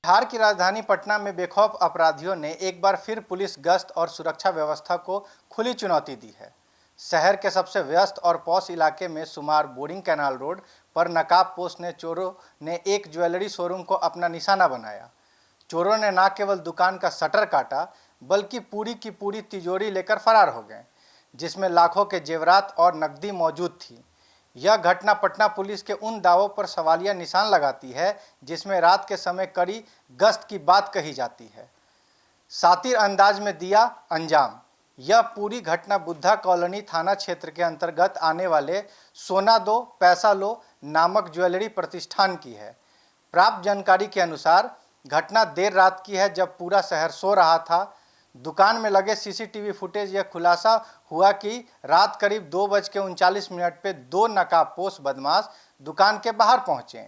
बिहार की राजधानी पटना में बेखौफ अपराधियों ने एक बार फिर पुलिस गश्त और सुरक्षा व्यवस्था को खुली चुनौती दी है। शहर के सबसे व्यस्त और पॉश इलाके में शुमार बोरिंग कैनाल रोड पर नकाबपोश ने चोरों ने एक ज्वेलरी शोरूम को अपना निशाना बनाया। चोरों ने न केवल दुकान का शटर काटा बल्कि पूरी की पूरी तिजोरी लेकर फरार हो गए, जिसमें लाखों के जेवरात और नकदी मौजूद थी। यह घटना पटना पुलिस के उन दावों पर सवालिया निशान लगाती है जिसमें रात के समय कड़ी गश्त की बात कही जाती है। शातिर अंदाज में दिया अंजाम। यह पूरी घटना बुद्धा कॉलोनी थाना क्षेत्र के अंतर्गत आने वाले सोना दो पैसा लो नामक ज्वेलरी प्रतिष्ठान की है। प्राप्त जानकारी के अनुसार घटना देर रात की है, जब पूरा शहर सो रहा था। दुकान में लगे सीसीटीवी फुटेज यह खुलासा हुआ कि रात करीब 2:39 पे दो नकाबपोश बदमाश दुकान के बाहर पहुंचे।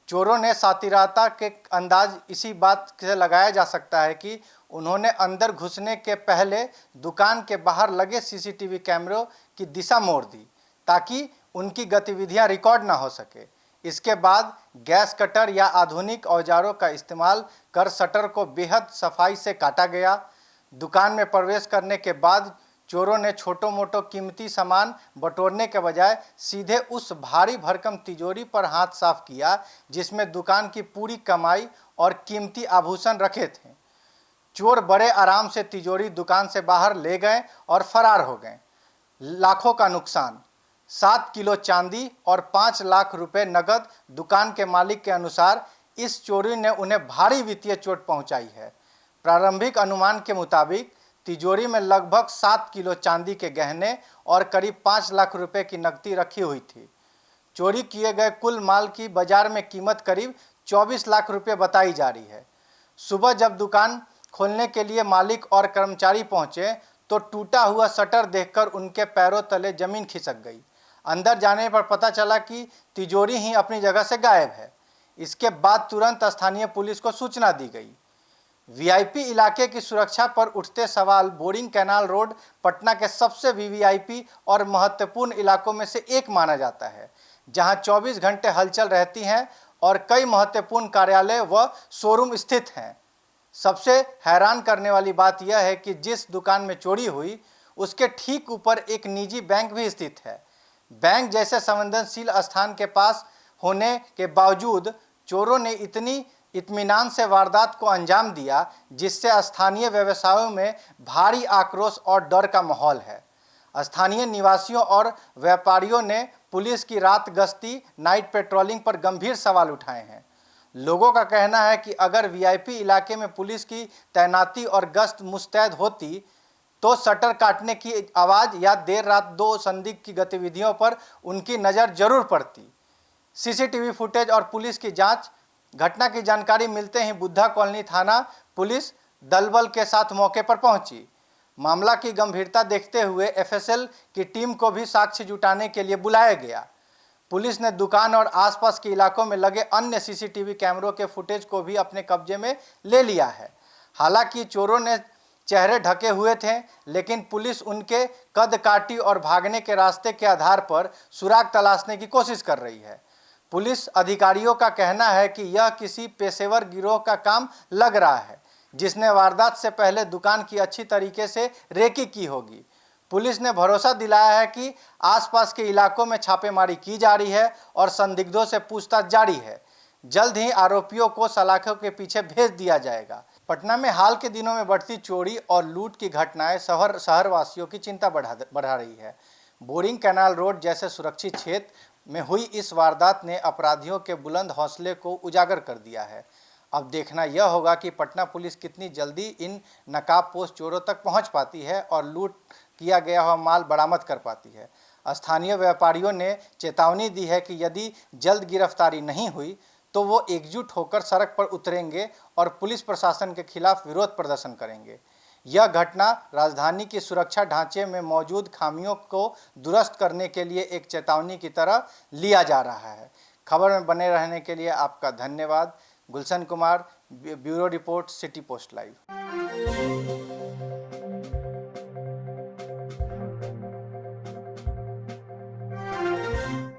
चोरों ने शातिरता के अंदाज इसी बात से लगाया जा सकता है कि उन्होंने अंदर घुसने के पहले दुकान के बाहर लगे सीसीटीवी कैमरों की दिशा मोड़ दी ताकि उनकी गतिविधियां रिकॉर्ड ना हो सके। इसके बाद गैस कटर या आधुनिक औजारों का इस्तेमाल कर शटर को बेहद सफाई से काटा गया। दुकान में प्रवेश करने के बाद चोरों ने छोटो मोटो कीमती सामान बटोरने के बजाय सीधे उस भारी भरकम तिजोरी पर हाथ साफ किया जिसमें दुकान की पूरी कमाई और कीमती आभूषण रखे थे। चोर बड़े आराम से तिजोरी दुकान से बाहर ले गए और फरार हो गए। लाखों का नुकसान, 7 किलो चांदी और 5 लाख रुपए नगद। दुकान के मालिक के अनुसार इस चोरी ने उन्हें भारी वित्तीय चोट पहुंचाई है। प्रारंभिक अनुमान के मुताबिक तिजोरी में लगभग 7 किलो चांदी के गहने और करीब 5 लाख रुपए की नकदी रखी हुई थी। चोरी किए गए कुल माल की बाजार में कीमत करीब 24 लाख रुपए बताई जा रही है। सुबह जब दुकान खोलने के लिए मालिक और कर्मचारी पहुंचे तो टूटा हुआ शटर देखकर उनके पैरों तले जमीन खिसक गई। अंदर जाने पर पता चला कि तिजोरी ही अपनी जगह से गायब है। इसके बाद तुरंत स्थानीय पुलिस को सूचना दी गई। वीआईपी इलाके की सुरक्षा पर उठते सवाल। बोरिंग कैनाल रोड पटना के सबसे वीवीआईपी और महत्वपूर्ण इलाकों में से एक माना जाता है, जहां 24 घंटे हलचल रहती हैं और कई महत्वपूर्ण कार्यालय व शोरूम स्थित हैं। सबसे हैरान करने वाली बात यह है कि जिस दुकान में चोरी हुई उसके ठीक ऊपर एक निजी बैंक भी स्थित है। बैंक जैसे संवेदनशील स्थान के पास होने के बावजूद चोरों ने इतनी इत्मीनान से वारदात को अंजाम दिया, जिससे स्थानीय व्यवसायों में भारी आक्रोश और डर का माहौल है। स्थानीय निवासियों और व्यापारियों ने पुलिस की रात गश्ती नाइट पेट्रोलिंग पर गंभीर सवाल उठाए हैं। लोगों का कहना है कि अगर वीआईपी इलाके में पुलिस की तैनाती और गश्त मुस्तैद होती तो शटर काटने की आवाज़ या देर रात दो संदिग्ध की गतिविधियों पर उनकी नज़र जरूर पड़ती। सीसीटीवी फुटेज और पुलिस की जांच। घटना की जानकारी मिलते ही बुद्धा कॉलोनी थाना पुलिस दलबल के साथ मौके पर पहुंची। मामला की गंभीरता देखते हुए एफएसएल की टीम को भी साक्ष्य जुटाने के लिए बुलाया गया। पुलिस ने दुकान और आसपास के इलाकों में लगे अन्य सीसीटीवी कैमरों के फुटेज को भी अपने कब्जे में ले लिया है। हालांकि चोरों ने चेहरे ढके हुए थे, लेकिन पुलिस उनके कद काठी और भागने के रास्ते के आधार पर सुराग तलाशने की कोशिश कर रही है। पुलिस अधिकारियों का कहना है कि यह किसी पेशेवर गिरोह का काम लग रहा है, जिसने वारदात से पहले दुकान की अच्छी तरीके से रेकी की होगी। पुलिस ने भरोसा दिलाया है कि आसपास के इलाकों में छापेमारी की जा रही है और संदिग्धों से पूछताछ जारी है। जल्द ही आरोपियों को सलाखों के पीछे भेज दिया जाएगा। पटना में हाल के दिनों में बढ़ती चोरी और लूट की घटनाएं शहरवासियों की चिंता बढ़ा रही है। बोरिंग कैनाल रोड जैसे सुरक्षित क्षेत्र में हुई इस वारदात ने अपराधियों के बुलंद हौसले को उजागर कर दिया है। अब देखना यह होगा कि पटना पुलिस कितनी जल्दी इन नकाबपोश चोरों तक पहुंच पाती है और लूट किया गया हुआ माल बरामद कर पाती है। स्थानीय व्यापारियों ने चेतावनी दी है कि यदि जल्द गिरफ्तारी नहीं हुई तो वो एकजुट होकर सड़क पर उतरेंगे और पुलिस प्रशासन के खिलाफ विरोध प्रदर्शन करेंगे। यह घटना राजधानी की सुरक्षा ढांचे में मौजूद खामियों को दुरुस्त करने के लिए एक चेतावनी की तरह लिया जा रहा है। खबर में बने रहने के लिए आपका धन्यवाद। Gulshan Kumar, bureau report, city post live.